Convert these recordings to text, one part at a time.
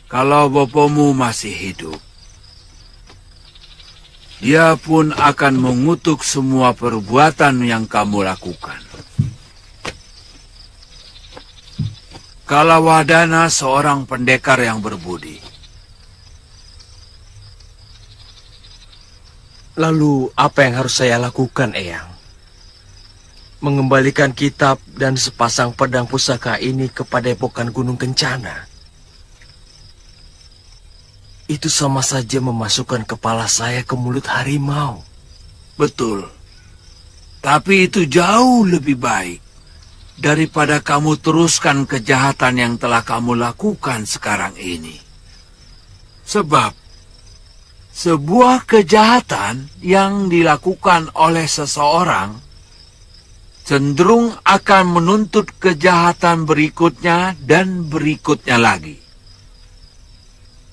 Kalau bapamu masih hidup, dia pun akan mengutuk semua perbuatan yang kamu lakukan. Kalawadana seorang pendekar yang berbudi. Lalu apa yang harus saya lakukan, Eyang? Mengembalikan kitab dan sepasang pedang pusaka ini ke Padepokan Gunung Kencana. Itu sama saja memasukkan kepala saya ke mulut harimau. Betul. Tapi itu jauh lebih baik daripada kamu teruskan kejahatan yang telah kamu lakukan sekarang ini. Sebab sebuah kejahatan yang dilakukan oleh seseorang cenderung akan menuntut kejahatan berikutnya dan berikutnya lagi.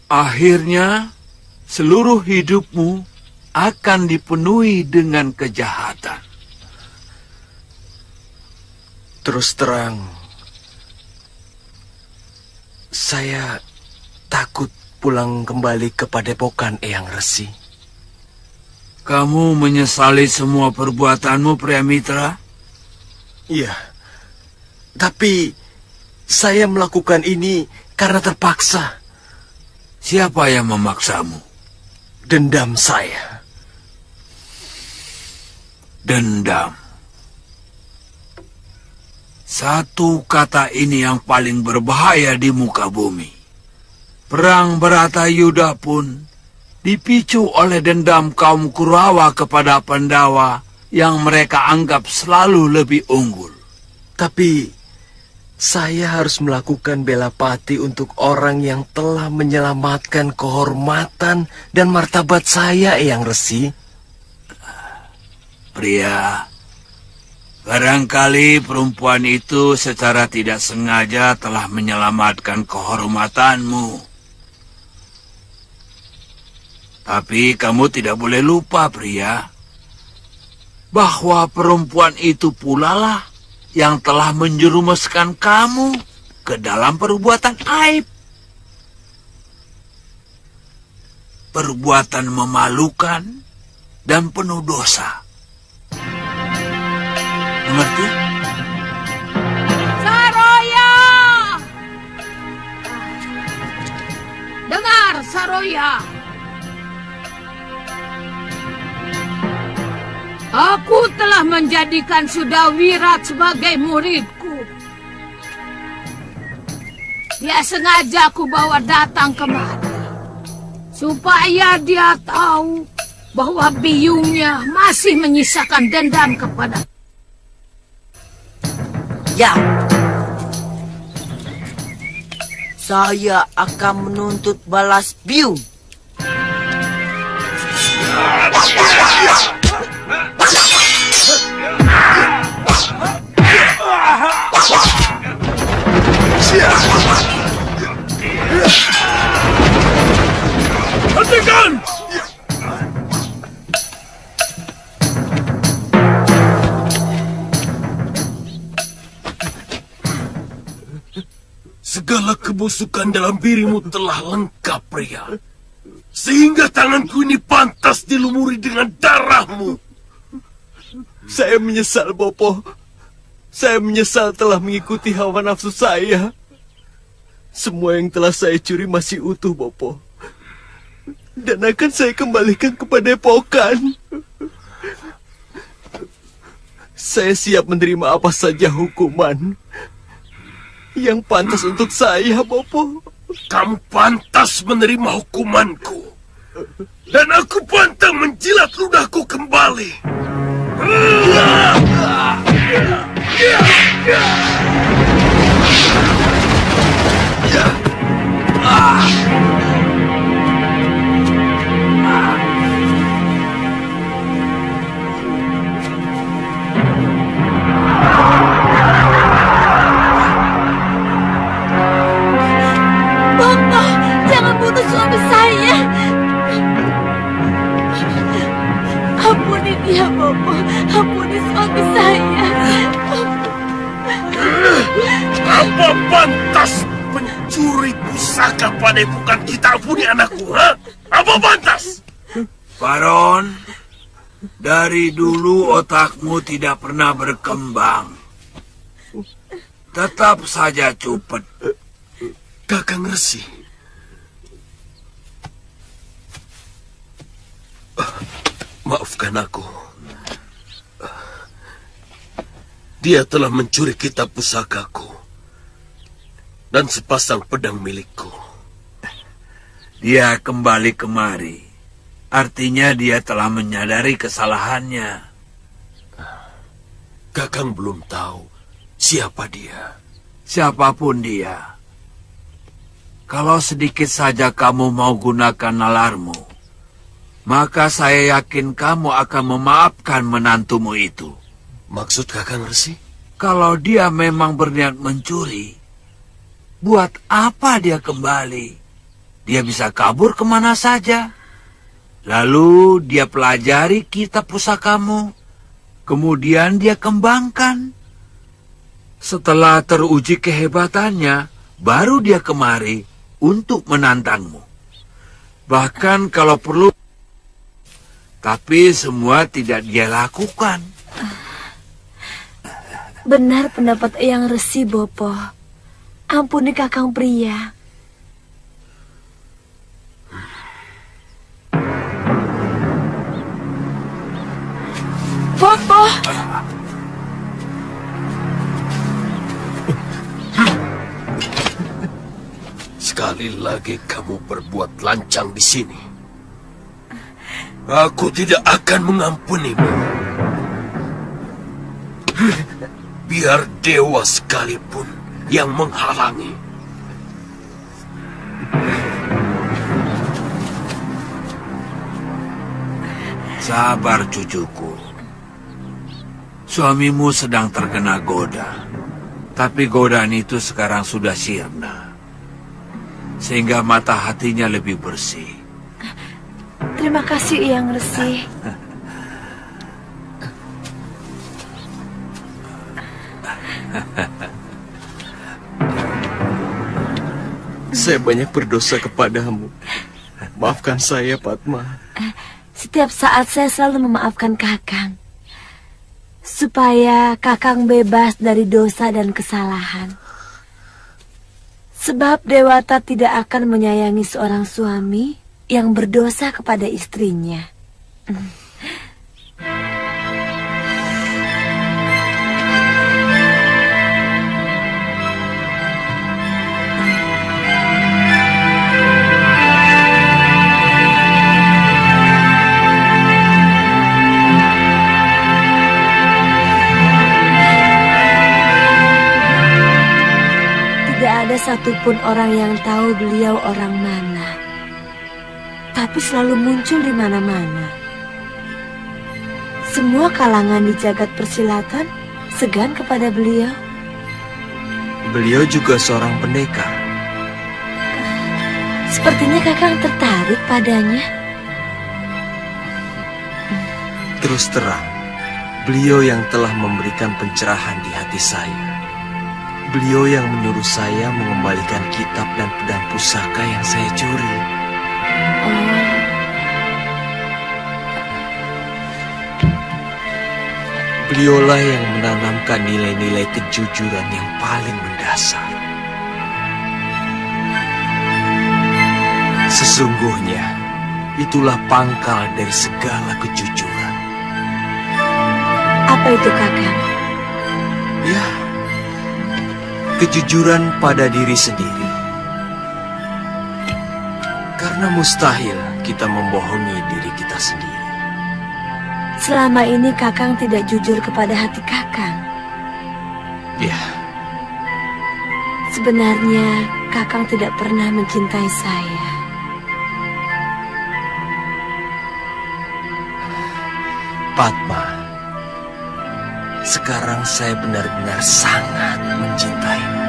Akhirnya, seluruh hidupmu akan dipenuhi dengan kejahatan. Terus terang, saya takut pulang kembali ke Padepokan Eyang Resi. Kamu menyesali semua perbuatanmu, Priamitra? Iya, tapi saya melakukan ini karena terpaksa. Siapa yang memaksamu? Dendam saya. Dendam. Satu kata ini yang paling berbahaya di muka bumi. Perang Bharatayuddha pun dipicu oleh dendam kaum Kurawa kepada Pandawa yang mereka anggap selalu lebih unggul. Tapi saya harus melakukan bela pati untuk orang yang telah menyelamatkan kehormatan dan martabat saya, Eyang Resi. Pria, barangkali perempuan itu secara tidak sengaja telah menyelamatkan kehormatanmu. Tapi kamu tidak boleh lupa, pria, bahwa perempuan itu pula lah yang telah menjerumuskan kamu ke dalam perbuatan aib. Perbuatan memalukan dan penuh dosa. Mengerti? Saroya! Dengar, Saroya! Aku telah menjadikan Sudawirat sebagai muridku. Dia sengaja aku bawa datang kemari, supaya dia tahu bahwa biungnya masih menyisakan dendam kepada. Ya, saya akan menuntut balas biung. Hentikan! Segala kebusukan dalam dirimu telah lengkap, pria. Sehingga tanganku ini pantas dilumuri dengan darahmu. Saya menyesal, Bopo. Saya menyesal telah mengikuti hawa nafsu saya. Semua yang telah saya curi masih utuh, Bopo. Dan akan saya kembalikan kepada Padepokan. Saya siap menerima apa saja hukuman yang pantas untuk saya, Bopo. Kamu pantas menerima hukumanku. Dan aku pantang menjilat ludahku kembali. Bopo, jangan bunuh suami saya. Ampuni dia, Bopo. Ampuni suami saya. Apa pantas pencuri pusaka padepokan kita ampuni anakku, ha? Apa pantas? Baron, dari dulu otakmu tidak pernah berkembang. Tetap saja cupet. Kakang Resi. Maafkan aku. Dia telah mencuri kitab pusakaku dan sepasang pedang milikku. Dia kembali kemari. Artinya dia telah menyadari kesalahannya. Kakang belum tahu siapa dia. Siapapun dia. Kalau sedikit saja kamu mau gunakan nalarmu, maka saya yakin kamu akan memaafkan menantumu itu. Maksud Kakang Resi? Kalau dia memang berniat mencuri, buat apa dia kembali? Dia bisa kabur kemana saja. Lalu dia pelajari kitab pusakamu, kemudian dia kembangkan. Setelah teruji kehebatannya, baru dia kemari untuk menantangmu. Bahkan kalau perlu, tapi semua tidak dia lakukan. Benar pendapat Eyang Resi, Bopo. Ampuni Kakang Pria. Bopo! Sekali lagi kamu berbuat lancang di sini. Aku tidak akan mengampunimu. Biar dewa sekalipun yang menghalangi. Sabar cucuku. Suamimu sedang terkena goda. Tapi godaan itu sekarang sudah sirna. Sehingga mata hatinya lebih bersih. Terima kasih, Eyang Resi. Saya banyak berdosa kepadamu. Maafkan saya, Padma. Setiap saat saya selalu memaafkan Kakang. Supaya Kakang bebas dari dosa dan kesalahan. Sebab Dewata tidak akan menyayangi seorang suami yang berdosa kepada istrinya. Tidak ada satupun orang yang tahu beliau orang mana. Tapi selalu muncul di mana-mana. Semua kalangan di jagat persilatan segan kepada beliau. Beliau juga seorang pendekar. Sepertinya Kakang tertarik padanya. Terus terang, beliau yang telah memberikan pencerahan di hati saya. Beliau yang menyuruh saya mengembalikan kitab dan pedang pusaka yang saya curi. Beliaulah yang menanamkan nilai-nilai kejujuran yang paling mendasar. Sesungguhnya, itulah pangkal dari segala kejujuran. Apa itu, Kakang? Ya, kejujuran pada diri sendiri. Karena mustahil kita membohongi diri kita sendiri. Selama ini Kakang tidak jujur kepada hati Kakang. Ya, Sebenarnya Kakang tidak pernah mencintai saya. Padma, sekarang saya benar-benar sangat mencintaimu.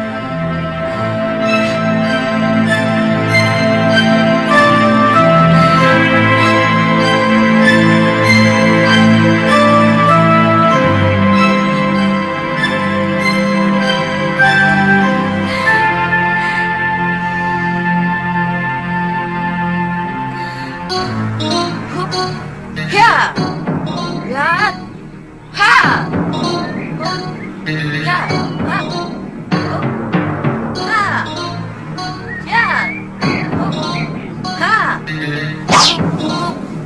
Ya. Ya. Ha. Ya. Ha. Ha. Ya. Ha.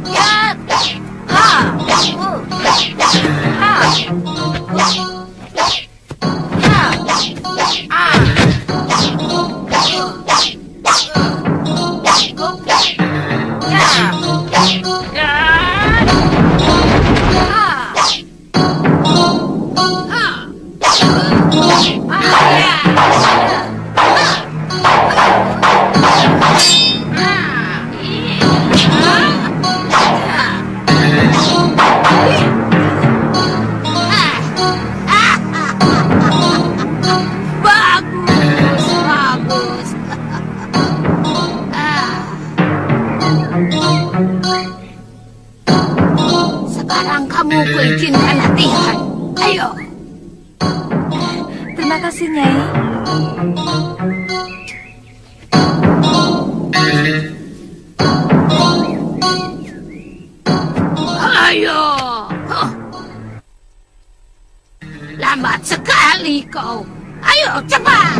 Ya. Ha. Bagus, bagus. Sekarang kamu kuizinkan latihan. Ayo. Terima kasih, Nyai. Ayo. Huh. Lambat sekali kau. Ayo, cepat.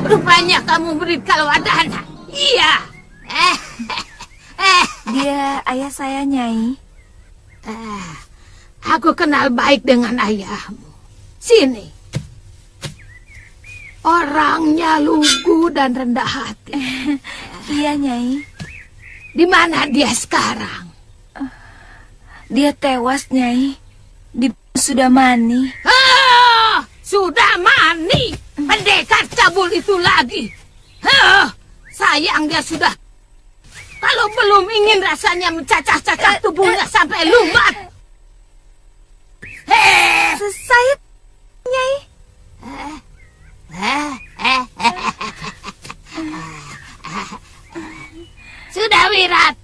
Rupanya kamu murid Kalwadana. Iya. Dia ayah saya, Nyai. Aku kenal baik dengan ayahmu. Sini. Orangnya lugu dan rendah hati. Iya, Nyai. Di mana dia sekarang? Dia tewas, Nyai. Di Sudamani. Sudah mani. Pendekar cabul itu lagi. Sayang dia sudah. Kalau belum ingin rasanya mencacah-cacah tubuhnya sampai lumat. Saya, Nyai. Sudah Wirat.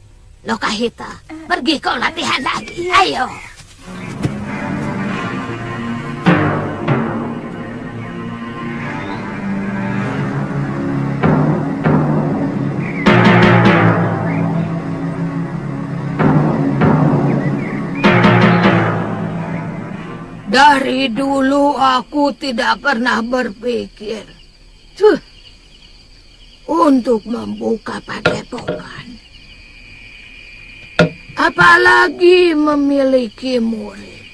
Lokahita, pergi kau latihan lagi. Ayo. Dari dulu aku tidak pernah berpikir untuk membuka padepokan. Apalagi memiliki murid.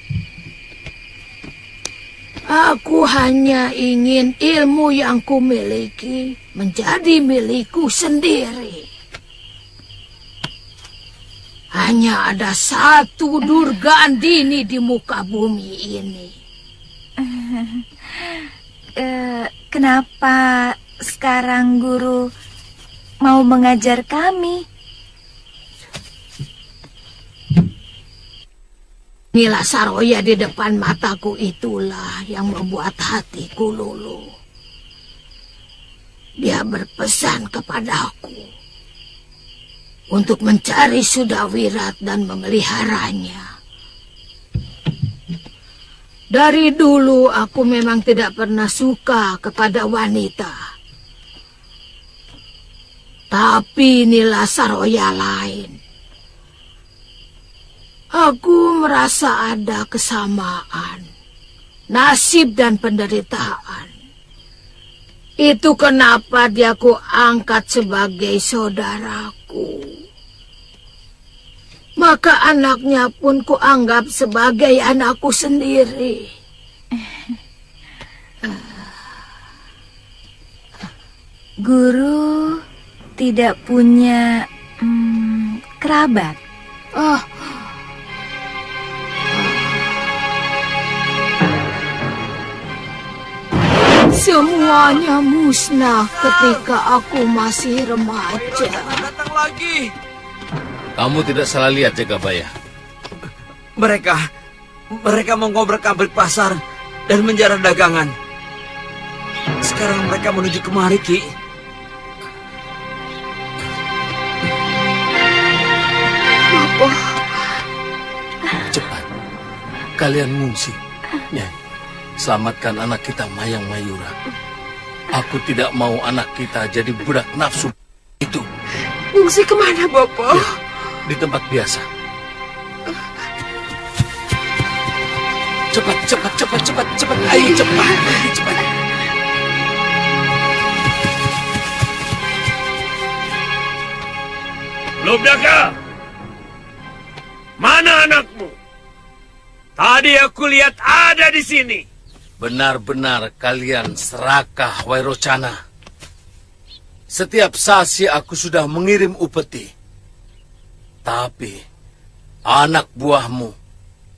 Aku hanya ingin ilmu yang kumiliki menjadi milikku sendiri. Hanya ada satu Durga Andini di muka bumi ini. Kenapa sekarang guru mau mengajar kami? Nila Saroya di depan mataku itulah yang membuat hatiku luluh. dia berpesan kepadaku untuk mencari Sudawirat dan memeliharanya. Dari dulu aku memang tidak pernah suka kepada wanita. Tapi inilah Saroya lain. Aku merasa ada kesamaan, nasib dan penderitaan. Itu kenapa dia ku angkat sebagai saudaraku. Maka anaknya pun kuanggap sebagai anakku sendiri. Guru tidak punya kerabat? Oh, semuanya musnah ketika aku masih remaja. Datang lagi. Kamu tidak salah lihat, Jagabaya. Mereka mengobrak-abrik pasar dan menjarah dagangan. Sekarang mereka menuju kemari, Ki. Cepat, kalian mengungsi. Nyai, selamatkan anak kita Mayang Mayura. Aku tidak mau anak kita jadi budak nafsu itu. Mengungsi kemana, Bopo? Ya, di tempat biasa. Cepat. Ayo cepat. Lubdaka, mana anakmu? Tadi aku lihat ada di sini. Benar-benar kalian serakah, Wairocana. Setiap sasi aku sudah mengirim upeti. Tapi anak buahmu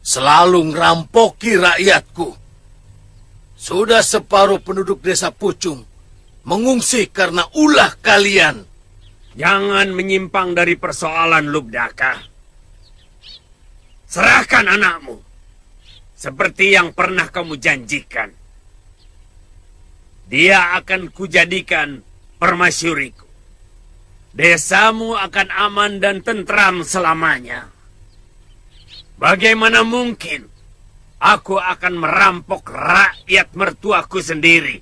selalu ngerampoki rakyatku. Sudah separuh penduduk desa Pucung mengungsi karena ulah kalian. Jangan menyimpang dari persoalan, Lubdaka. Serahkan anakmu, seperti yang pernah kamu janjikan. Dia akan kujadikan permasyuriku. Desamu akan aman dan tentram selamanya. Bagaimana mungkin aku akan merampok rakyat mertuaku sendiri?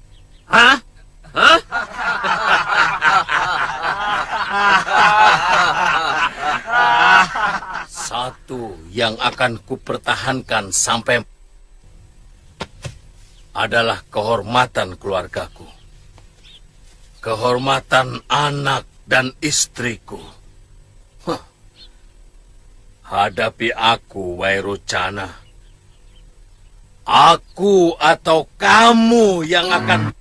Hah? Satu yang akan kupertahankan sampai adalah kehormatan keluargaku. Kehormatan anak dan istriku. Hadapi aku, Wairocana. Aku atau kamu yang akan...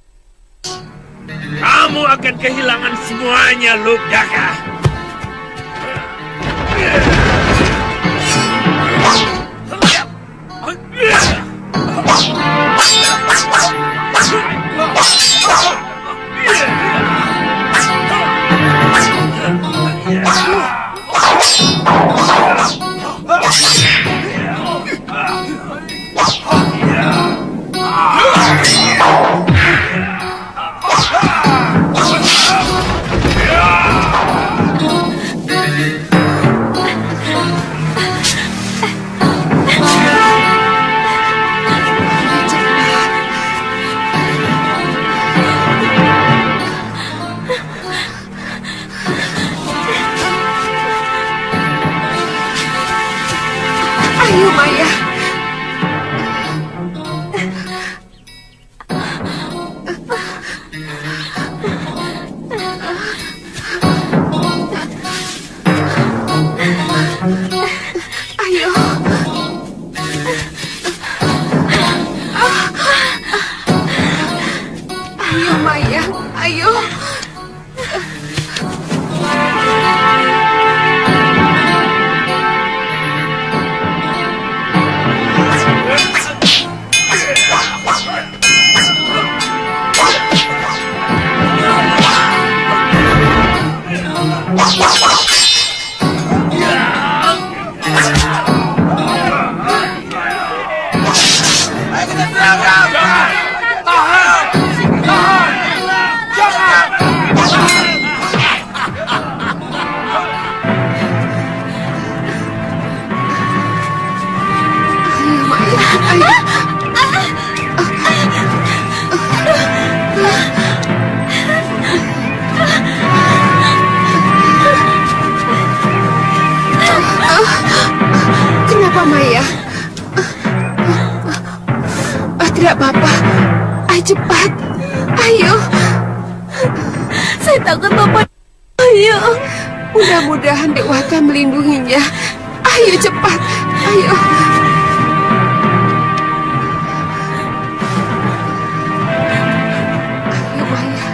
Kamu akan kehilangan semuanya, Lubdaka. Ayo, Maya. Ayo. Ayo, Maya. Ayo. Tahan! Jangan! Tidak apa-apa. Ayo cepat. Ayo. Saya takut Bapak. Ayo. Mudah-mudahan Dewata melindunginya. Ayo cepat. Ayo. Ayo Maya.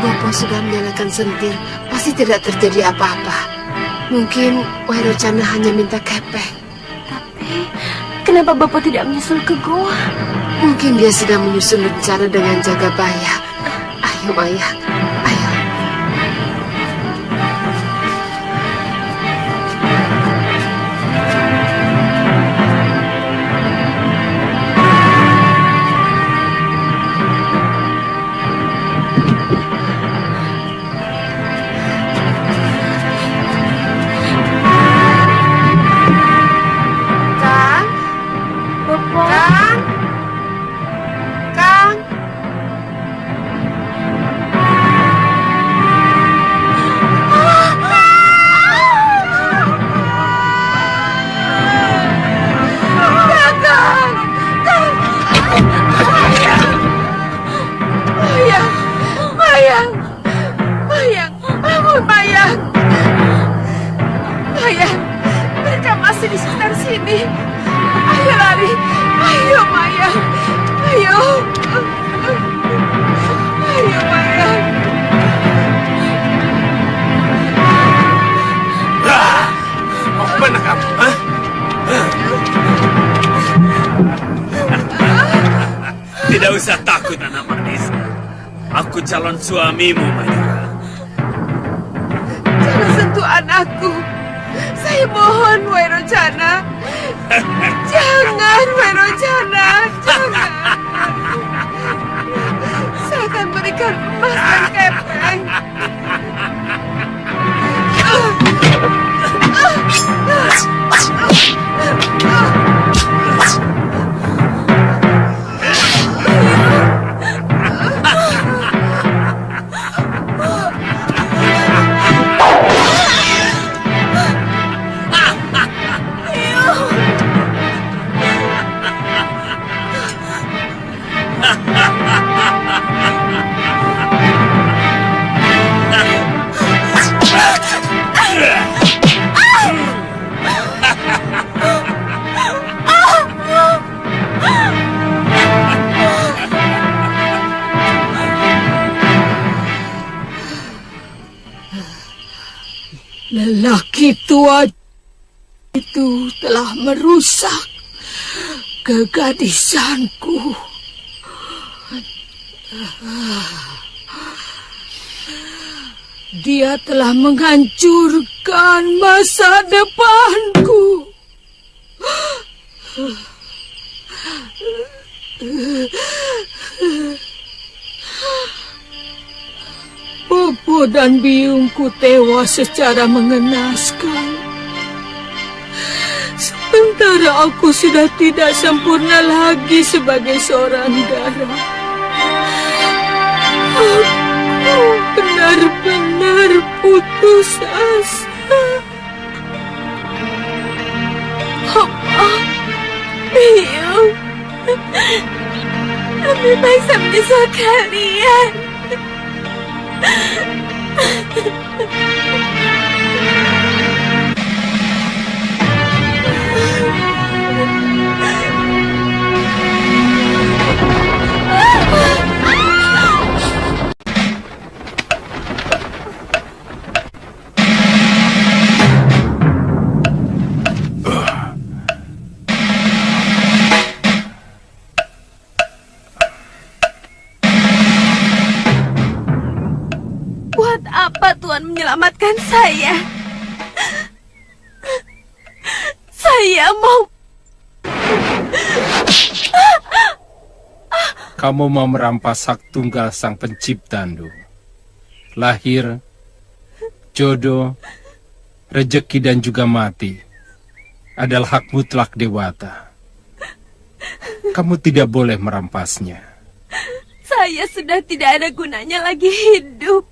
Bopo sudah menyalakan sentir. Pasti tidak terjadi apa-apa. Mungkin Wairocana hanya minta kepeng. Tapi kenapa Bapak tidak menyusul ke goa? Mungkin dia sedang menyusun rencana dengan jaga Baya. Ayo Maya, ayo. Kang, Bapak. Kang, Kang. Mayang, bangun Mayang. Mayang, mereka masih di sekitar sini. Ayo lari, ayo Mayang, ayo. Ayo Mayang. Mau kemana kamu? Hah? Tidak usah takut, anak manis. Aku calon suamimu, Mayura. Jangan sentuh anakku. Saya mohon, Wairocana. Jangan, Wairocana. Jangan. Saya akan berikan emas dan kepeng. Lelaki tua itu telah merusak kegadisanku. Dia telah menghancurkan masa depanku. Bobo dan biungku tewas secara mengenaskan. Sementara aku sudah tidak sempurna lagi sebagai seorang darah. Aku benar-benar putus asa. Papa, Biung, lebih baik saya menyesal kalian. Buat apa Tuhan menyelamatkan saya? tidak mau. Kamu mau merampas hak tunggal sang pencipta, Ndu. Lahir, jodoh, rejeki dan juga mati adalah hak mutlak Dewata. Kamu tidak boleh merampasnya. Saya sudah tidak ada gunanya lagi hidup.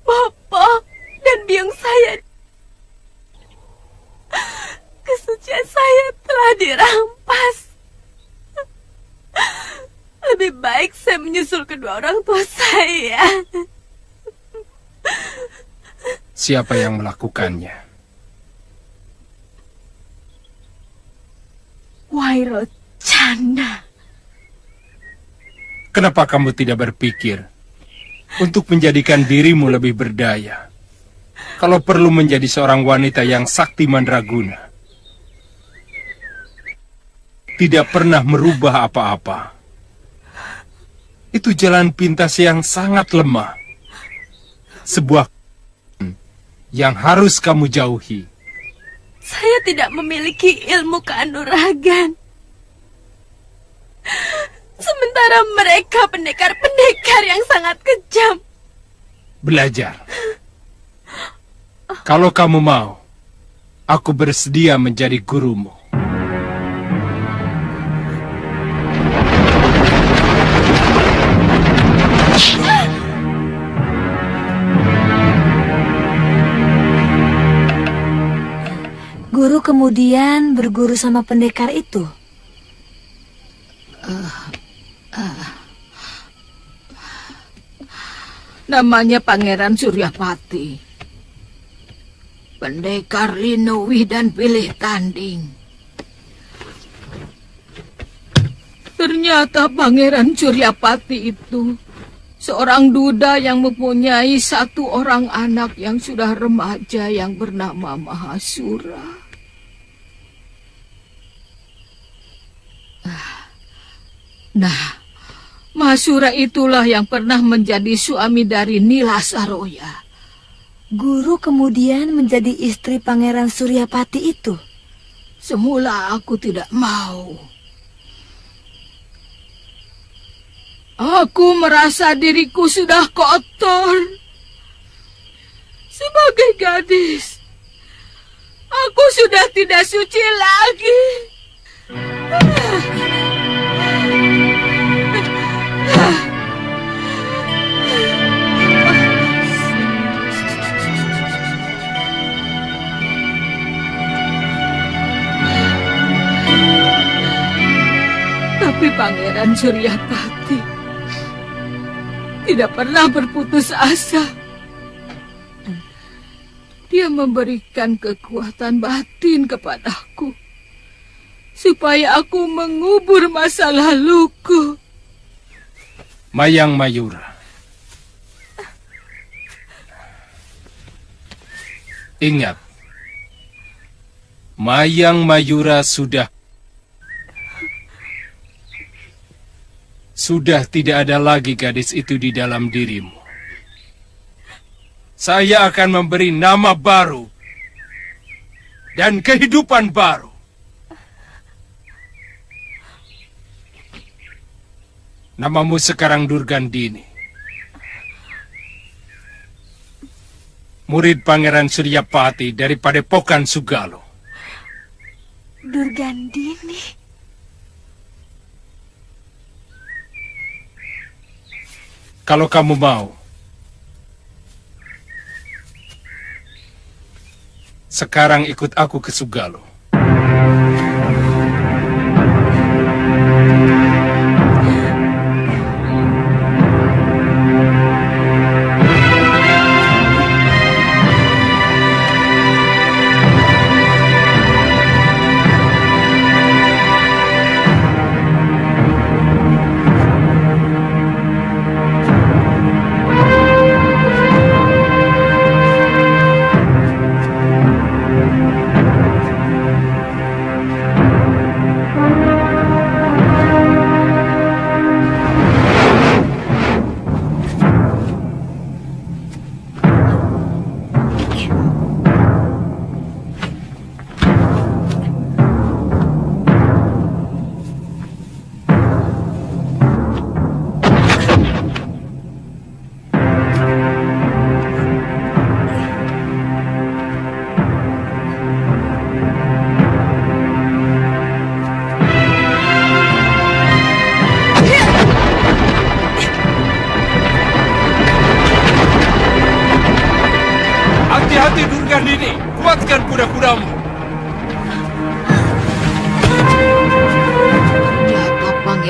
Bopo dan biung saya, kesucian saya telah dirampas. Lebih baik saya menyusul kedua orang tua saya. Siapa yang melakukannya? Wairo Canda. Kenapa kamu tidak berpikir untuk menjadikan dirimu lebih berdaya? Kalau perlu menjadi seorang wanita yang sakti mandraguna, tidak pernah merubah apa-apa. Itu jalan pintas yang sangat lemah. Sebuah yang harus kamu jauhi. Saya tidak memiliki ilmu kanuragan. Sementara mereka pendekar-pendekar yang sangat kejam. Belajar. Kalau kamu mau, aku bersedia menjadi gurumu. Guru kemudian berguru sama pendekar itu. Namanya Pangeran Suryapati. Pendekar Linuwi dan pilih tanding. Ternyata Pangeran Suryapati itu seorang duda yang mempunyai satu orang anak yang sudah remaja yang bernama Mahasura. Nah, Mahasura itulah yang pernah menjadi suami dari Nila Saroya. Guru kemudian menjadi istri Pangeran Suryapati itu. Semula aku tidak mau. Aku merasa diriku sudah kotor. Sebagai gadis, aku sudah tidak suci lagi. Tapi Pangeran Suryapati tidak pernah berputus asa. Dia memberikan kekuatan batin kepadaku supaya aku mengubur masa laluku. Mayang Mayura. Ingat, Mayang Mayura sudah tidak ada lagi gadis itu di dalam dirimu. Saya akan memberi nama baru dan kehidupan baru. Namamu sekarang Durgandini. Murid Pangeran Suryapati dari Padepokan Sugalo. Durgandini. Kalau kamu mau, sekarang ikut aku ke Sugalo.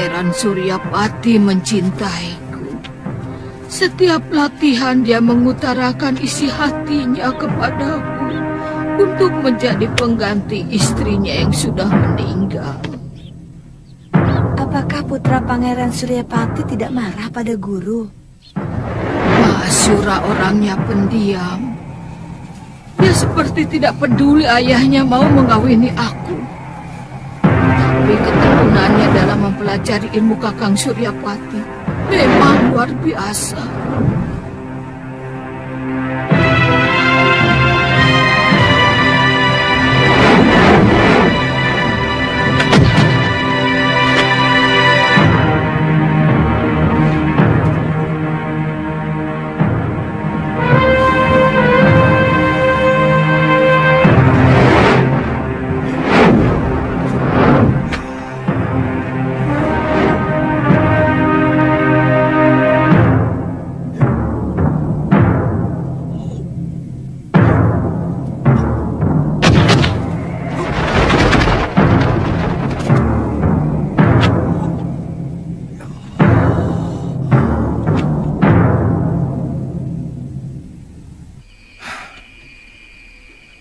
Pangeran Suryapati mencintaiku. Setiap latihan dia mengutarakan isi hatinya kepadaku untuk menjadi pengganti istrinya yang sudah meninggal. Apakah putra Pangeran Suryapati tidak marah pada guru? Mahasura orangnya pendiam. Dia seperti tidak peduli ayahnya mau mengawini aku. Tapi ketekunannya dalam mempelajari ilmu Kakang Suryapati memang luar biasa.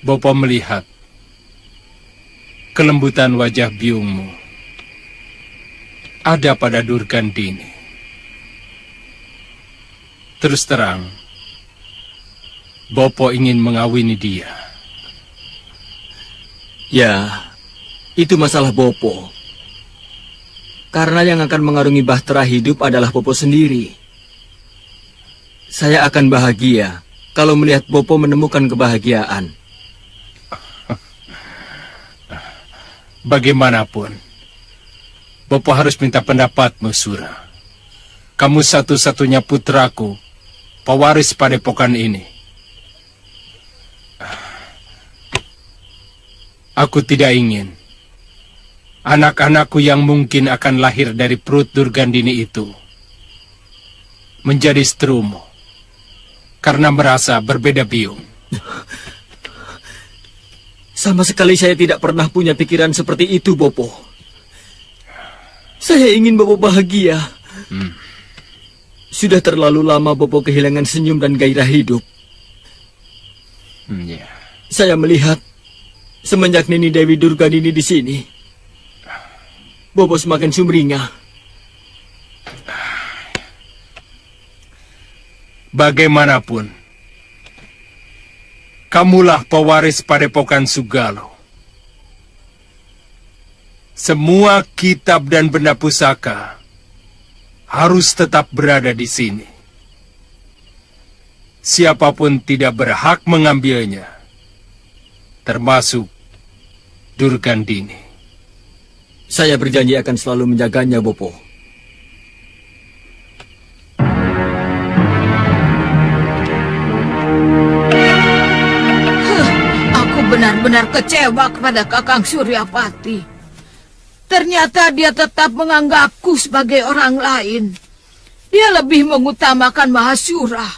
Bopo melihat kelembutan wajah biungmu ada pada Durgandini. Terus terang, Bopo ingin mengawini dia. Ya, itu masalah Bopo. Karena yang akan mengarungi bahtera hidup adalah Bopo sendiri. Saya akan bahagia kalau melihat Bopo menemukan kebahagiaan. Bagaimanapun, Bopo harus minta pendapatmu, Sura. Kamu satu-satunya putraku, pewaris padepokan ini. Aku tidak ingin anak-anakku yang mungkin akan lahir dari perut Durgandini itu menjadi strumo karena merasa berbeda biung. Sama sekali saya tidak pernah punya pikiran seperti itu, Bopo. Saya ingin Bopo bahagia. Sudah terlalu lama Bopo kehilangan senyum dan gairah hidup. Saya melihat semenjak Nini Dewi Durgandini di sini, Bopo semakin sumringah. Bagaimanapun, kamulah pewaris padepokan Sugalo. Semua kitab dan benda pusaka harus tetap berada di sini. Siapapun tidak berhak mengambilnya, termasuk Durgandini. Saya berjanji akan selalu menjaganya, Bopo. Benar-benar kecewa kepada Kakang Suryapati. Ternyata dia tetap menganggapku sebagai orang lain. Dia lebih mengutamakan Mahasura.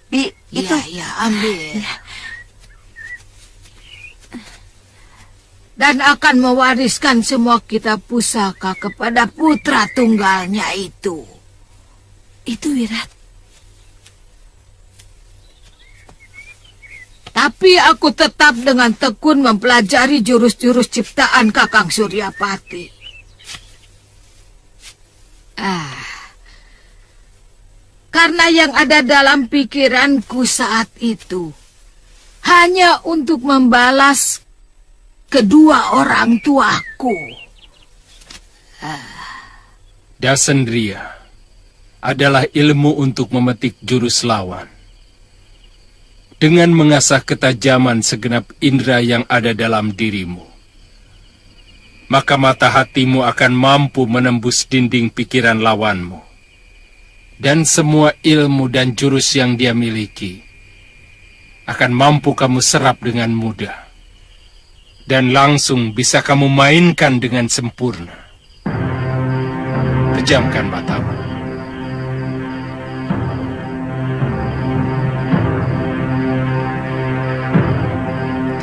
Itu... Ya, ambil. Dan akan mewariskan semua kitab pusaka kepada putra tunggalnya itu. Itu Wirat. Tapi aku tetap dengan tekun mempelajari jurus-jurus ciptaan Kakang Suryapati. Karena yang ada dalam pikiranku saat itu hanya untuk membalas kedua orang tuaku. Dasendriya adalah ilmu untuk memetik jurus lawan. Dengan mengasah ketajaman segenap indera yang ada dalam dirimu, maka mata hatimu akan mampu menembus dinding pikiran lawanmu. Dan semua ilmu dan jurus yang dia miliki akan mampu kamu serap dengan mudah. Dan langsung bisa kamu mainkan dengan sempurna. Pejamkan matamu.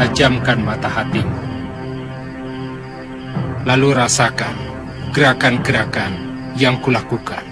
Tajamkan mata hatimu. Lalu rasakan gerakan-gerakan yang kulakukan.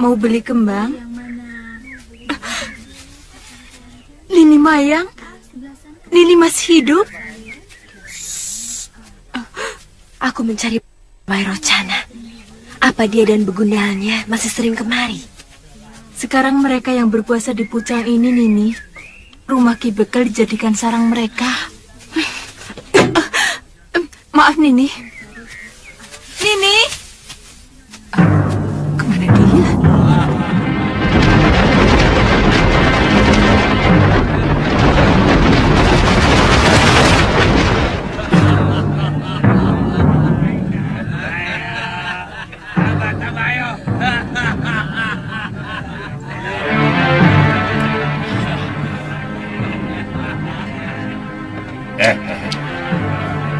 Mau beli kembang? Nini Mayang? Nini masih hidup? Aku mencari Wairocana. Apa dia dan begundalnya masih sering kemari? Sekarang mereka yang berpuasa di pucang ini, Nini. Rumah Ki Bekel dijadikan sarang mereka. Maaf, Nini. Nini! Kemana dia?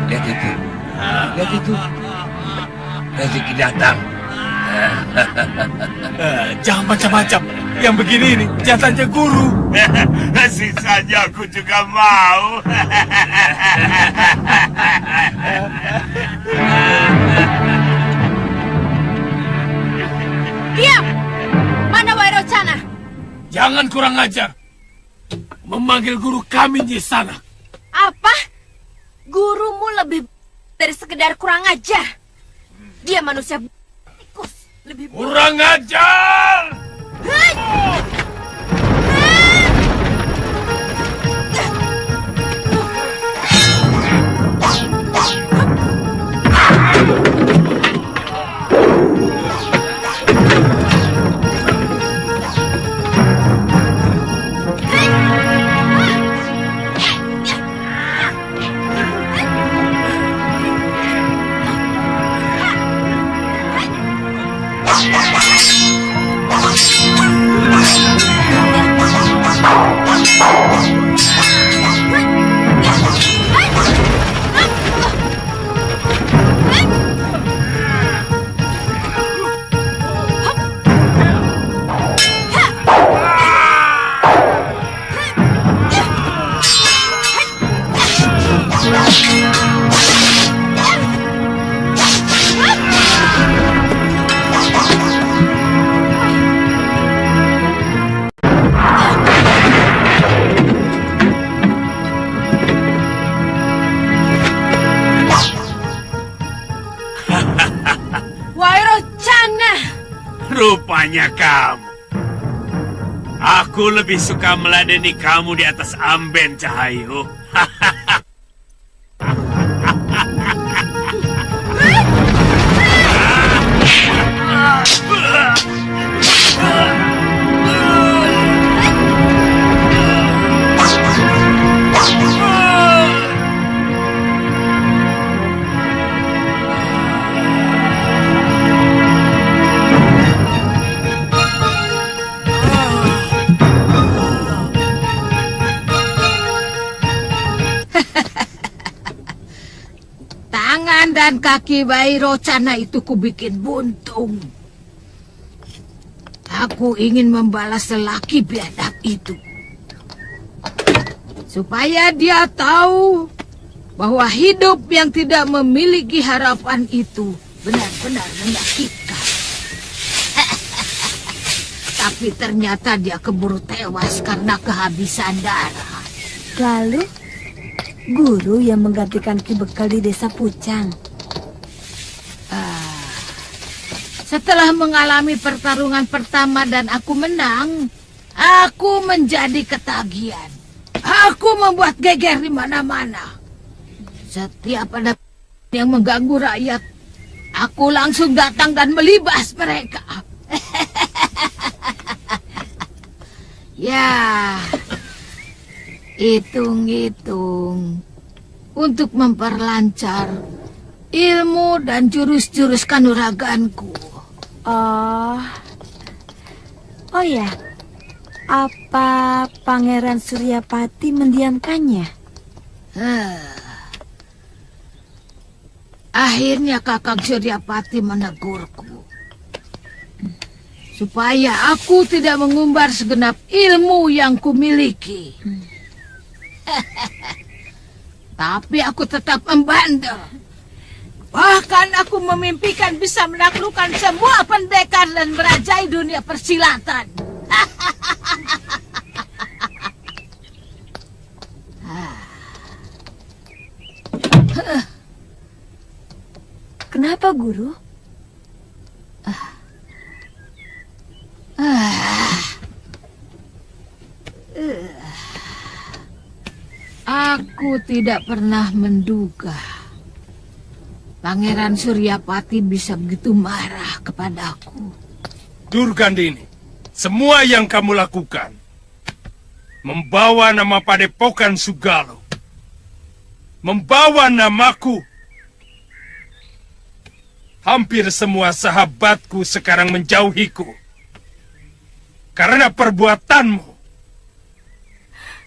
Lihat itu. Lihat itu. Rezeki datang. Jangan macam-macam. Yang begini ini jatahnya guru. Sisanya aku juga mau. Diam! Mana Wairocana? Jangan kurang ajar. Memanggil guru kami di sana. Apa? Gurumu lebih dari sekedar kurang ajar. Dia manusia tikus. Lebih Kurang ajar! Rupanya kamu. Aku lebih suka meladeni kamu di atas amben, Cahayu. Dan kaki Wairocana itu kubikin buntung. Aku ingin membalas lelaki biadab itu. supaya dia tahu bahwa hidup yang tidak memiliki harapan itu benar-benar menyakitkan. Tapi ternyata dia keburu tewas karena kehabisan darah. Lalu, guru yang menggantikan Ki Bekal di desa Pucang. Setelah mengalami pertarungan pertama dan aku menang, aku menjadi ketagihan. Aku membuat geger di mana-mana. Setiap ada yang mengganggu rakyat, aku langsung datang dan melibas mereka. Ya, hitung-hitung untuk memperlancar ilmu dan jurus-jurus kanuraganku. Oh ya, apa Pangeran Suryapati mendiamkannya? Akhirnya Kakang Suryapati menegurku supaya aku tidak mengumbar segenap ilmu yang kumiliki. Tapi aku tetap membandel. Bahkan aku memimpikan bisa menaklukkan semua pendekar dan merajai dunia persilatan. Kenapa, Guru? Aku tidak pernah menduga Pangeran Suryapati bisa begitu marah kepadaku. Durgandini, semua yang kamu lakukan membawa nama Padepokan Sugalo, membawa namaku. Hampir semua sahabatku sekarang menjauhiku karena perbuatanmu.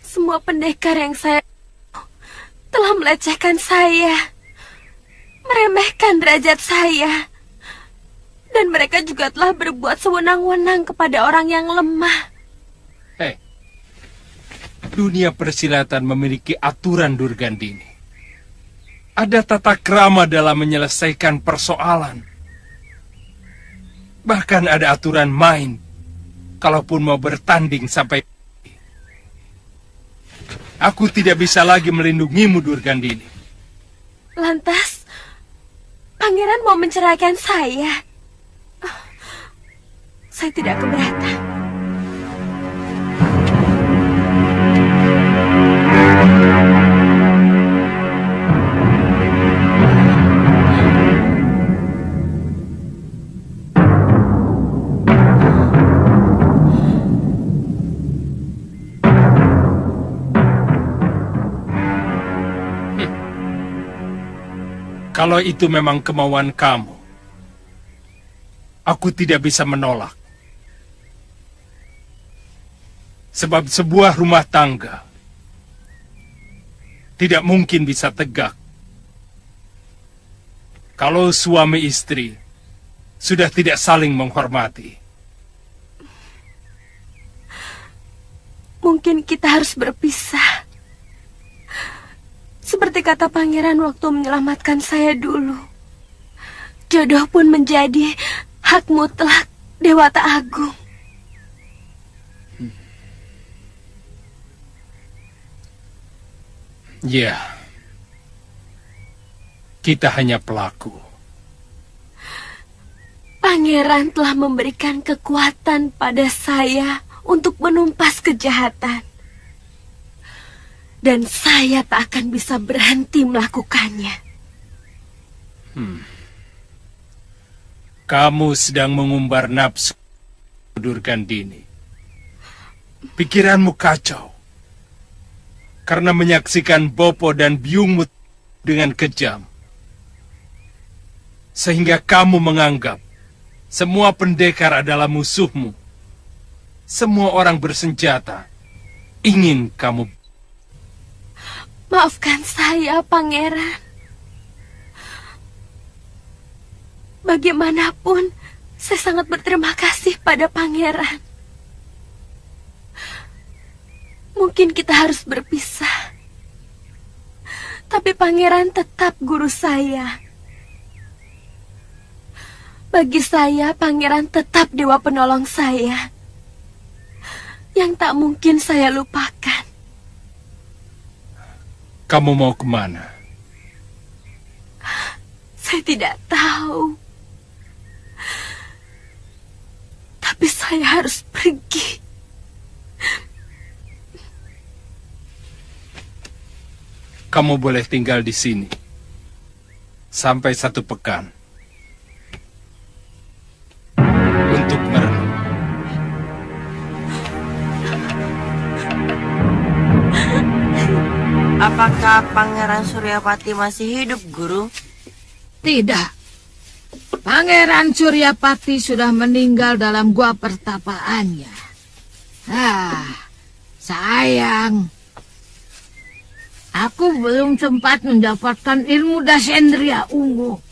Semua pendekar yang saya telah melecehkan saya, meremehkan derajat saya, dan mereka juga telah berbuat sewenang-wenang kepada orang yang lemah. Dunia persilatan memiliki aturan, Durgandini. Ada tata krama dalam menyelesaikan persoalan. Bahkan ada aturan main, kalaupun mau bertanding sampai... Aku tidak bisa lagi melindungimu, Durgandini. Lantas, Pangeran mau menceraikan saya? Saya tidak keberatan. Kalau itu memang kemauan kamu, aku tidak bisa menolak. Sebab sebuah rumah tangga tidak mungkin bisa tegak kalau suami istri sudah tidak saling menghormati. Mungkin kita harus berpisah. Seperti kata Pangeran waktu menyelamatkan saya dulu. Jodoh pun menjadi hak mutlak Dewata Agung. Ya, kita hanya pelaku. Pangeran telah memberikan kekuatan pada saya untuk menumpas kejahatan. Dan saya tak akan bisa berhenti melakukannya. Kamu sedang mengumbar nafsu, Durgandini. Pikiranmu kacau karena menyaksikan Bopo dan biungmu dengan kejam. Sehingga kamu menganggap semua pendekar adalah musuhmu. Semua orang bersenjata ingin kamu. Maafkan saya, Pangeran. Bagaimanapun, saya sangat berterima kasih pada Pangeran. Mungkin kita harus berpisah. Tapi pangeran tetap guru saya. Bagi saya, pangeran tetap dewa penolong saya. Yang tak mungkin saya lupakan. Kamu mau kemana? Saya tidak tahu. Tapi saya harus pergi. Kamu boleh tinggal di sini sampai 1 pekan untuk merenung. Apakah Pangeran Suryapati masih hidup, Guru? Tidak. Pangeran Suryapati sudah meninggal dalam gua pertapaannya. Sayang. Aku belum sempat mendapatkan ilmu Dasendria Ungu,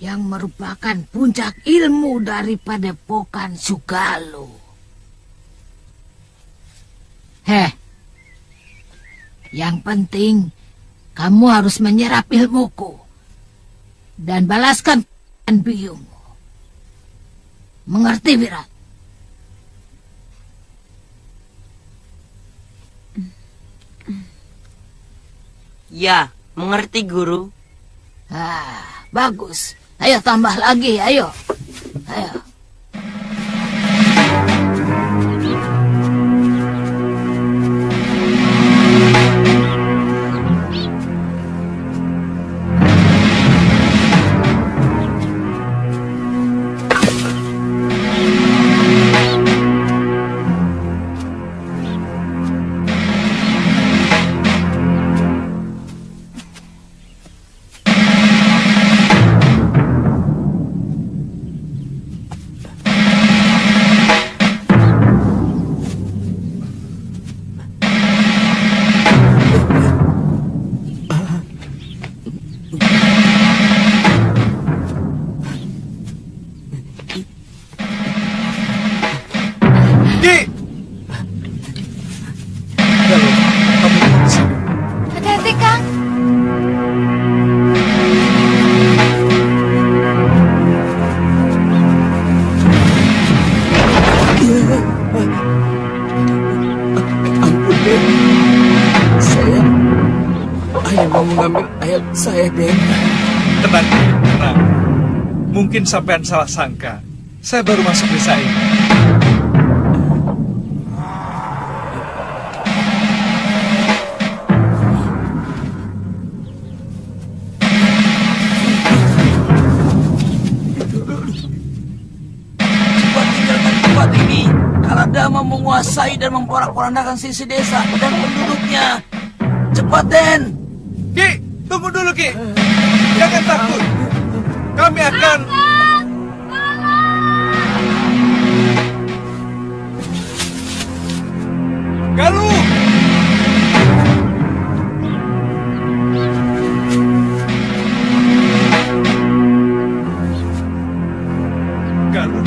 yang merupakan puncak ilmu dari Padepokan Sugalu. Yang penting, kamu harus menyerap ilmuku dan balaskan biungmu. Mengerti, Wirat? Ya, mengerti, Guru. Bagus. Ayo tambah lagi, ayo. Ayo. Hati-hati, Kang. Ampun, Den. Saya hanya mau mengambil ayat saya, Den. Tenang, tenang. Mungkin sampean salah sangka. Saya baru masuk desa ini. Cepat tinggalkan tempat ini. Kaladama menguasai dan memporak-porandakan sisi desa dan penduduknya. Cepat, Den. Ki, tunggu dulu, Ki. Jangan takut. Kami akan... Galuh! Galuh.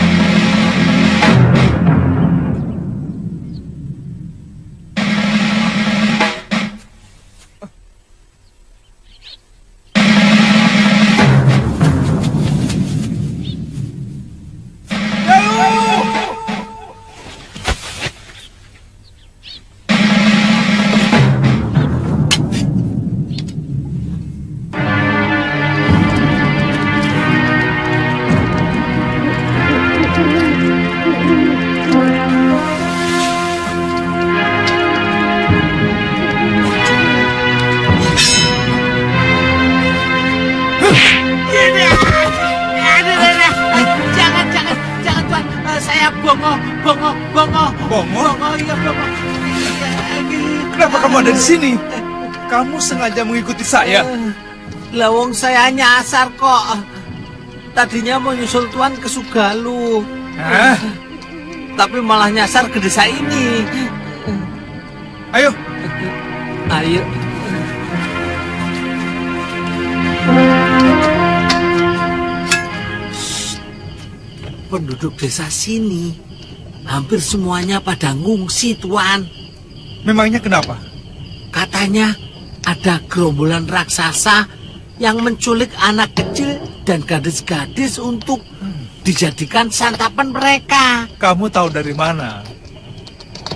Kenapa kamu ada di sini? Kamu sengaja mengikuti saya? Lawong saya nyasar kok. Tadinya mau nyusul Tuan ke Sugalu. Hah? Tapi malah nyasar ke desa ini. Ayo. Ayo. Penduduk desa sini hampir semuanya pada ngungsi, Tuan. Memangnya kenapa? Katanya ada gerombolan raksasa yang menculik anak kecil dan gadis-gadis untuk dijadikan santapan mereka. Kamu tahu dari mana?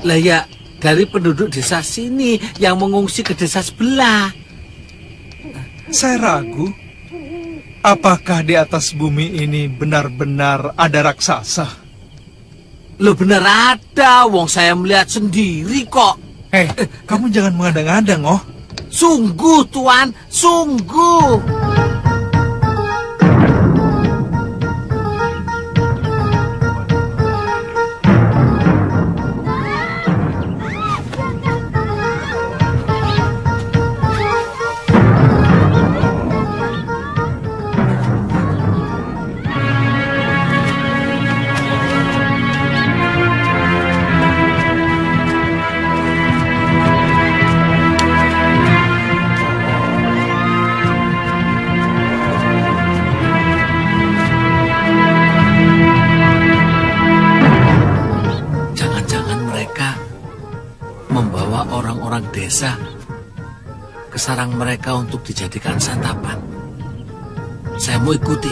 Lah ya, dari penduduk desa sini yang mengungsi ke desa sebelah. Saya ragu. Apakah di atas bumi ini benar-benar ada raksasa? Lo benar ada, wong saya melihat sendiri kok. Hei, kamu jangan mengada-ngada, oh. Sungguh, Tuan, sungguh. Desa ke sarang mereka untuk dijadikan santapan. Saya mau ikuti.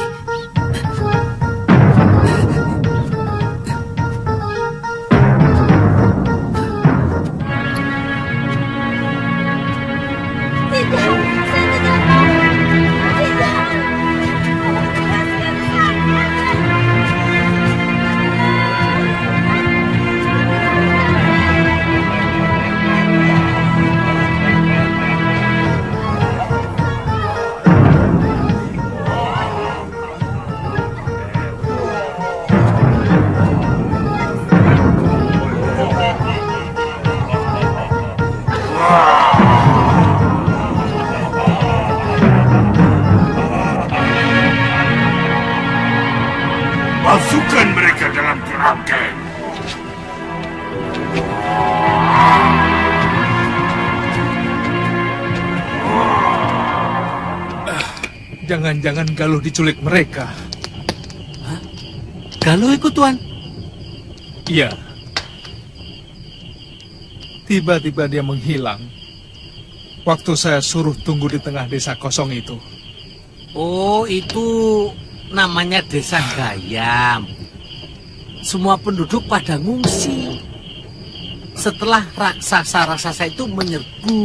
Masukkan mereka dalam kerangkeng. Jangan-jangan Galuh diculik mereka. Hah? Galuh ikut, Tuan? Iya. Tiba-tiba dia menghilang. Waktu saya suruh tunggu di tengah desa kosong itu. Oh, itu namanya desa Gayam. Semua penduduk pada ngungsi setelah raksasa-raksasa itu menyerbu.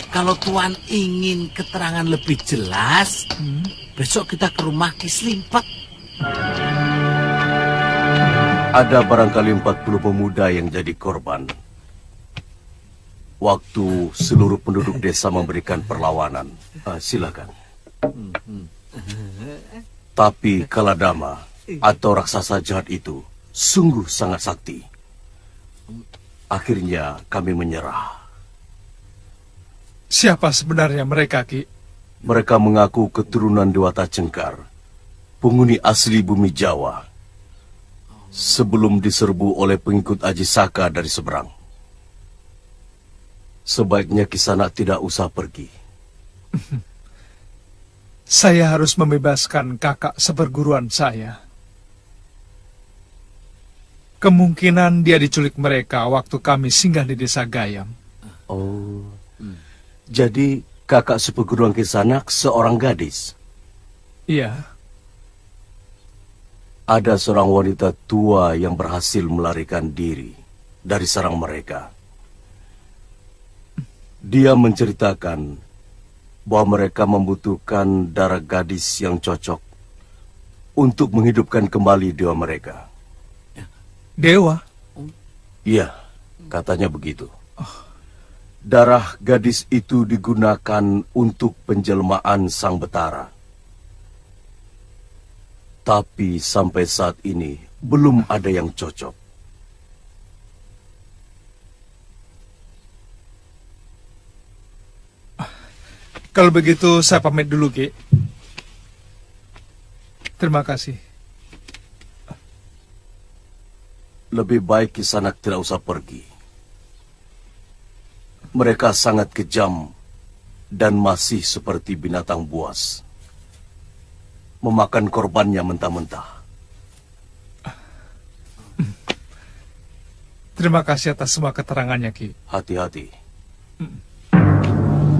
Kalau Tuan ingin keterangan lebih jelas, besok kita ke rumah Ki Slimpet. Ada barangkali 40 pemuda yang jadi korban. Waktu seluruh penduduk desa memberikan perlawanan. Silakan. Tapi Kaladama atau raksasa jahat itu sungguh sangat sakti. Akhirnya kami menyerah. Siapa sebenarnya mereka, Ki? Mereka mengaku keturunan Dewata Cengkar, penghuni asli bumi Jawa, sebelum diserbu oleh pengikut Aji Saka dari seberang. Sebaiknya Kisana tidak usah pergi. Saya harus membebaskan kakak seperguruan saya. Kemungkinan dia diculik mereka waktu kami singgah di desa Gayam. Oh, jadi kakak seperguruan Kisana seorang gadis? Iya. Ada seorang wanita tua yang berhasil melarikan diri dari sarang mereka. Dia menceritakan bahwa mereka membutuhkan darah gadis yang cocok untuk menghidupkan kembali dewa mereka. Dewa? Iya, katanya begitu. Darah gadis itu digunakan untuk penjelmaan Sang Betara. Tapi sampai saat ini belum ada yang cocok. Kalau begitu saya pamit dulu, Ki. Terima kasih. Lebih baik Kisanak tidak usah pergi. Mereka sangat kejam dan masih seperti binatang buas. Memakan korbannya mentah-mentah. Terima kasih atas semua keterangannya, Ki. Hati-hati.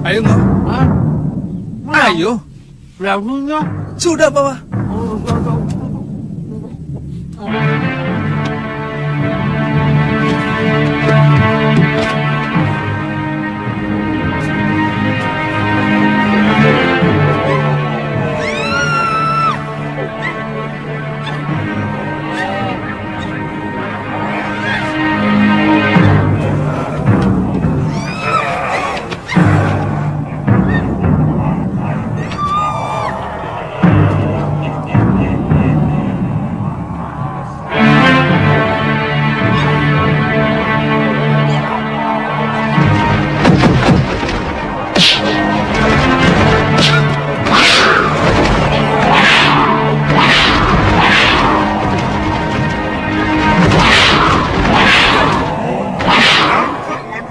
Ayo, Ngo. Ayo. Sudah, bawa.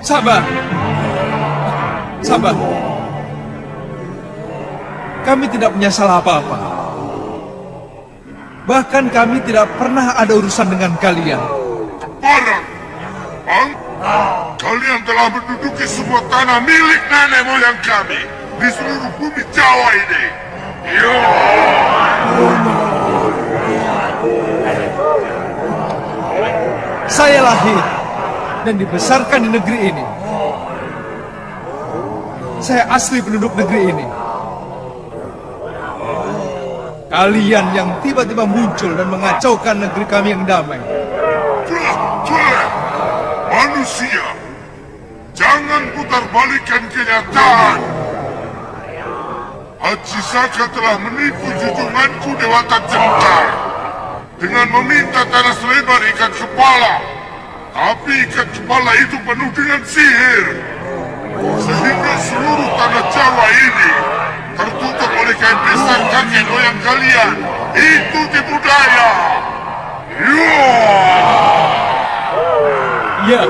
Sabar. Sabar. Kami tidak menyesal apa-apa. Bahkan kami tidak pernah ada urusan dengan kalian. Parang, kalian telah menduduki semua tanah milik nenek moyang kami di seluruh bumi Jawa ini. Yo! Saya lahir dan dibesarkan di negeri ini. Saya asli penduduk negeri ini. Kalian yang tiba-tiba muncul dan mengacaukan negeri kami yang damai. Jelek, manusia, jangan putar balikan kenyataan. Haji Saka telah menipu junjunganku Dewata Cengkar dengan meminta tanah selebar ikat kepala. Tapi ikat kepala itu penuh dengan sihir, sehingga seluruh tanah Jawa ini tertutup oleh kain besar kakek moyang kalian. Itu tipu daya. Ya,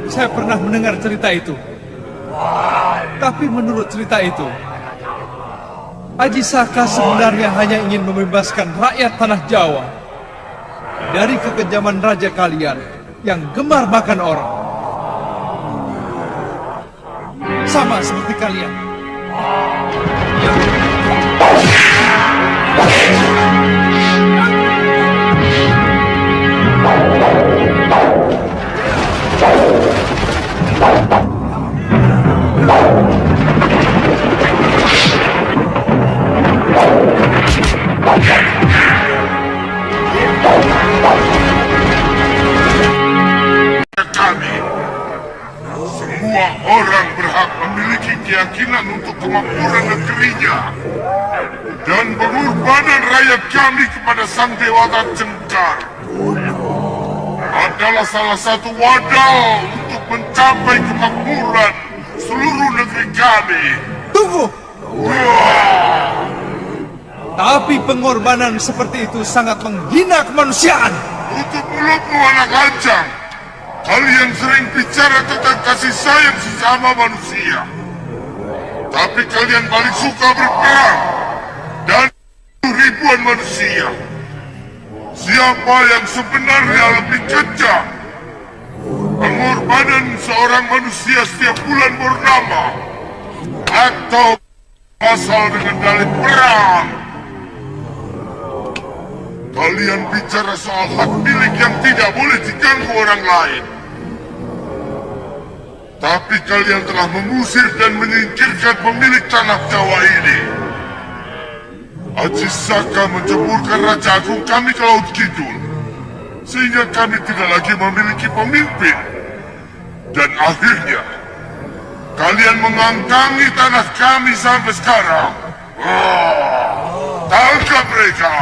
saya pernah mendengar cerita itu. Tapi menurut cerita itu, Haji Saka sebenarnya hanya ingin membebaskan rakyat tanah Jawa dari kekejaman raja kalian yang gemar makan orang. Sama seperti kalian. Kami, semua orang berhak memiliki keyakinan untuk kemakmuran negerinya dan pengorbanan rakyat kami kepada Sang Dewata Cengkar adalah salah satu wadah untuk mencapai kemakmuran seluruh negeri kami. Tunggu! Tapi pengorbanan seperti itu sangat menghina kemanusiaan. Tutup mulutmu, anak lancang. Kalian sering bicara tentang kasih sayang sesama manusia, tapi kalian paling suka berperang dan ribuan manusia. Siapa yang sebenarnya lebih kejam? Pengorbanan seorang manusia setiap bulan purnama, atau asal dengan dalih perang? Kalian bicara soal hak milik yang tidak boleh diganggu orang lain. Tapi kalian telah mengusir dan menyingkirkan pemilik tanah Jawa ini. Haji Saka menceburkan Raja Agung kami ke Laut Kidul, sehingga kami tidak lagi memiliki pemimpin. Dan akhirnya, kalian mengangkangi tanah kami sampai sekarang. Tangkap mereka!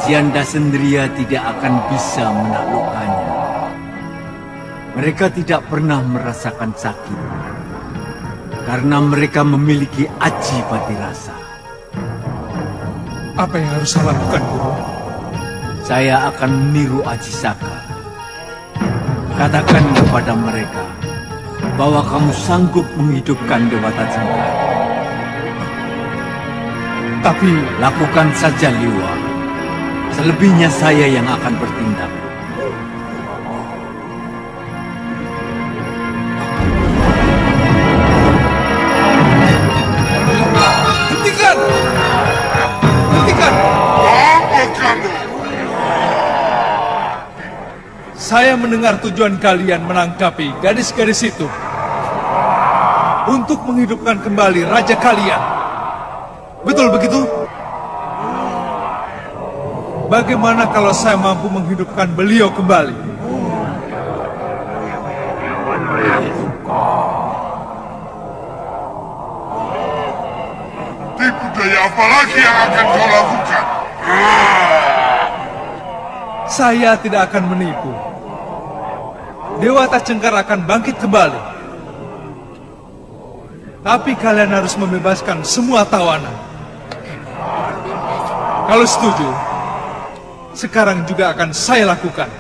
Kerajaan Dasendria tidak akan bisa menaklukkannya. Mereka tidak pernah merasakan sakit, karena mereka memiliki aji pati rasa. Apa yang harus saya lakukan, Guru? Saya akan meniru Aji Saka. Katakan kepada mereka bahwa kamu sanggup menghidupkan Dewata Cengkar. Tapi lakukan saja, Liwa. Selebihnya saya yang akan bertindak. Hentikan! Hentikan! Apa kamu? Saya mendengar tujuan kalian menangkapi gadis-gadis itu untuk menghidupkan kembali raja kalian. Betul begitu? Bagaimana kalau saya mampu menghidupkan beliau kembali? Tipu daya apa lagi yang akan kau lakukan? Saya tidak akan menipu. Dewata Cengkar akan bangkit kembali. Tapi kalian harus membebaskan semua tawanan. Kalau setuju, sekarang juga akan saya lakukan.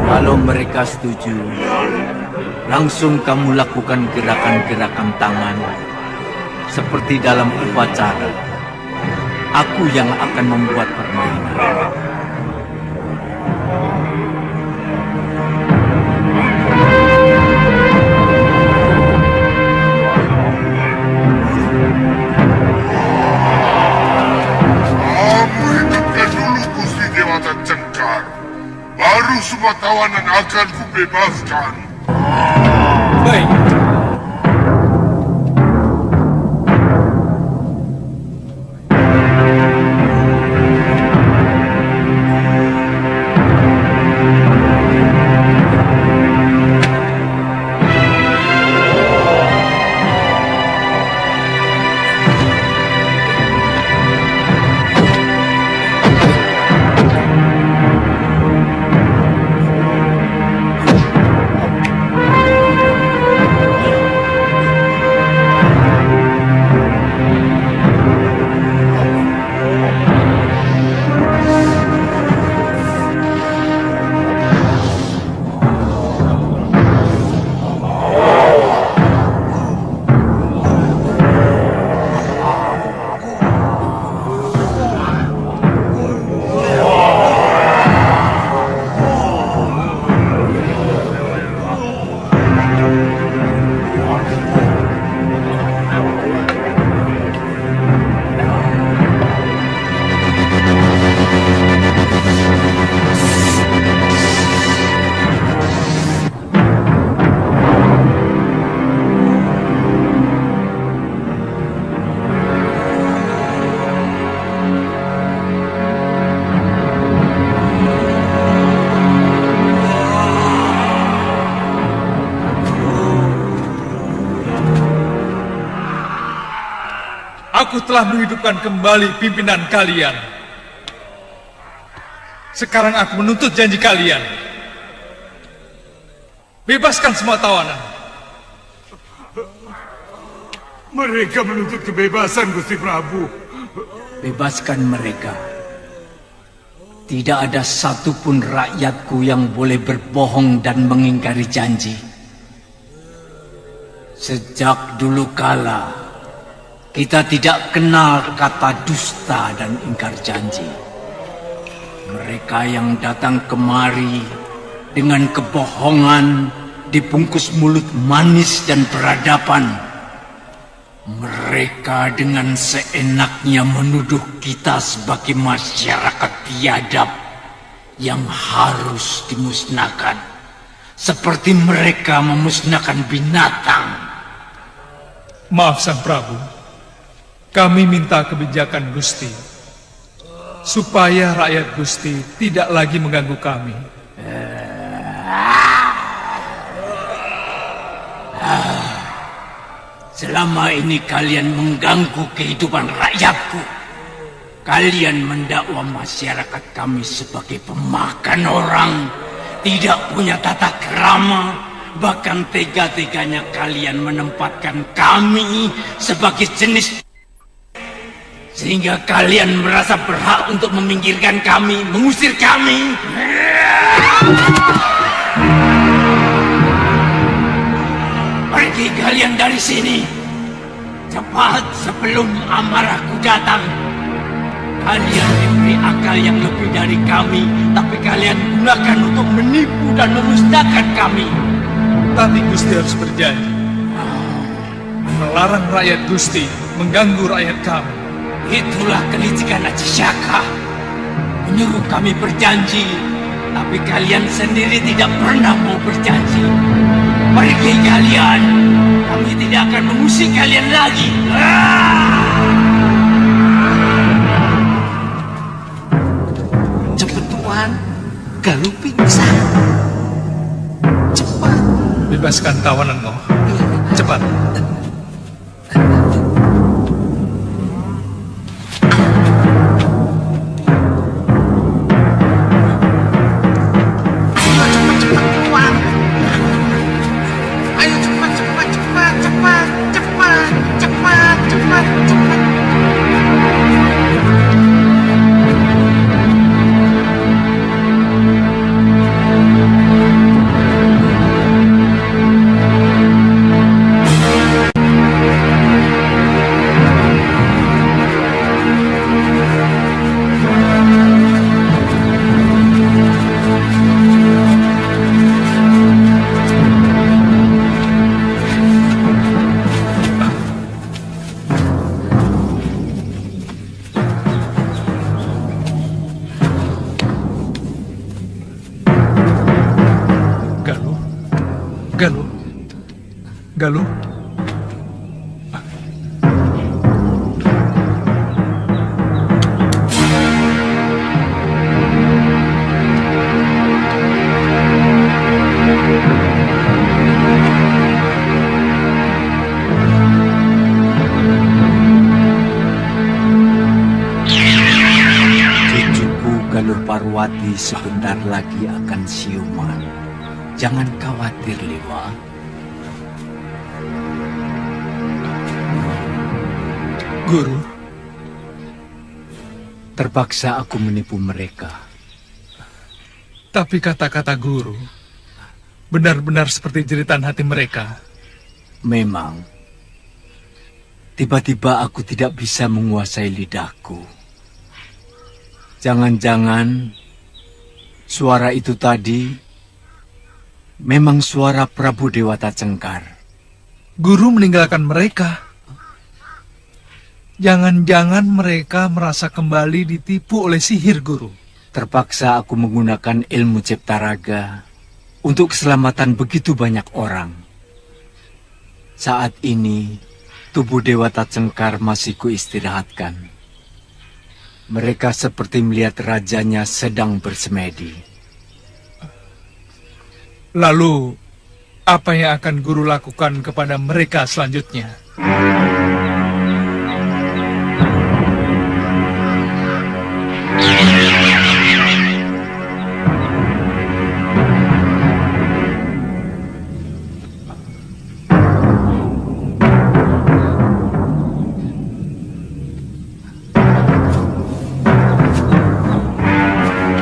Kalau mereka setuju, langsung kamu lakukan gerakan-gerakan tangan seperti dalam upacara. Aku yang akan membuat permainan. Kamu hidupkan dulu Gusti Dewata Cengkar. Baru semua tawanan akan kubebaskan. Baik. Aku telah menghidupkan kembali pimpinan kalian. Sekarang aku menuntut janji kalian. Bebaskan semua tawanan. Mereka menuntut kebebasan, Gusti Prabu. Bebaskan mereka. Tidak ada satupun rakyatku yang boleh berbohong dan mengingkari janji. Sejak dulu kala, kita tidak kenal kata dusta dan ingkar janji. Mereka yang datang kemari dengan kebohongan dibungkus mulut manis dan peradaban. Mereka dengan seenaknya menuduh kita sebagai masyarakat biadab yang harus dimusnahkan. Seperti mereka memusnahkan binatang. Maaf Sang Prabu. Kami minta kebijakan Gusti, supaya rakyat Gusti tidak lagi mengganggu kami. Selama ini kalian mengganggu kehidupan rakyatku. Kalian mendakwa masyarakat kami sebagai pemakan orang, tidak punya tata krama, bahkan tega-teganya kalian menempatkan kami sebagai jenis, sehingga kalian merasa berhak untuk meminggirkan kami, mengusir kami. Pergi kalian dari sini, cepat sebelum amarahku datang. Kalian diberi akal yang lebih dari kami, tapi kalian gunakan untuk menipu dan memusnahkan kami. Tapi Gusti harus berjanji melarang rakyat Gusti mengganggu rakyat kami. Itulah kelicikan Aji Syaka, menyuruh kami berjanji, tapi kalian sendiri tidak pernah mau berjanji. Pergi kalian, kami tidak akan mengusir kalian lagi. Cepet Tuan, Galuh pingsan. Cepat. Bebaskan tawanan Ngoh. Cepat. Galuh. Cucuku Galuh Parwati sebentar lagi akan siuman. Jangan khawatir, Liwa. Guru, terpaksa aku menipu mereka. Tapi kata-kata guru benar-benar seperti jeritan hati mereka. Memang, tiba-tiba aku tidak bisa menguasai lidahku. Jangan-jangan suara itu tadi memang suara Prabu Dewata Cengkar. Guru meninggalkan mereka. Jangan-jangan mereka merasa kembali ditipu oleh sihir, Guru. Terpaksa aku menggunakan ilmu cipta raga untuk keselamatan begitu banyak orang. Saat ini, tubuh Dewata Cengkar masih kuistirahatkan. Mereka seperti melihat rajanya sedang bersemedi. Lalu, apa yang akan Guru lakukan kepada mereka selanjutnya?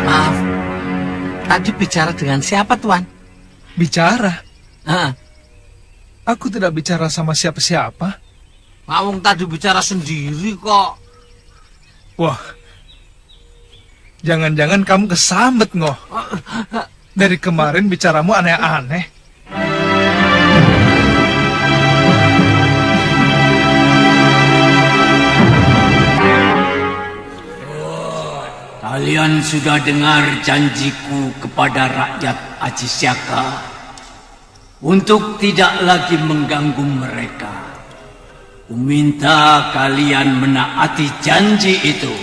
Maaf, tadi bicara dengan siapa, Tuan? Bicara? Hah? Aku tidak bicara sama siapa-siapa. Mawung tadi bicara sendiri kok. Wah, jangan-jangan kamu kesambet, Ngoh. Dari kemarin bicaramu aneh-aneh. Kalian sudah dengar janjiku kepada rakyat Aji Syaka untuk tidak lagi mengganggu mereka, Kuminta kalian menaati janji itu.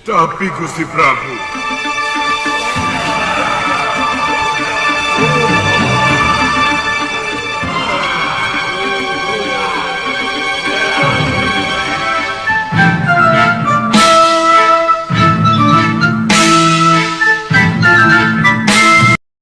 Tapi Gusti Prabu,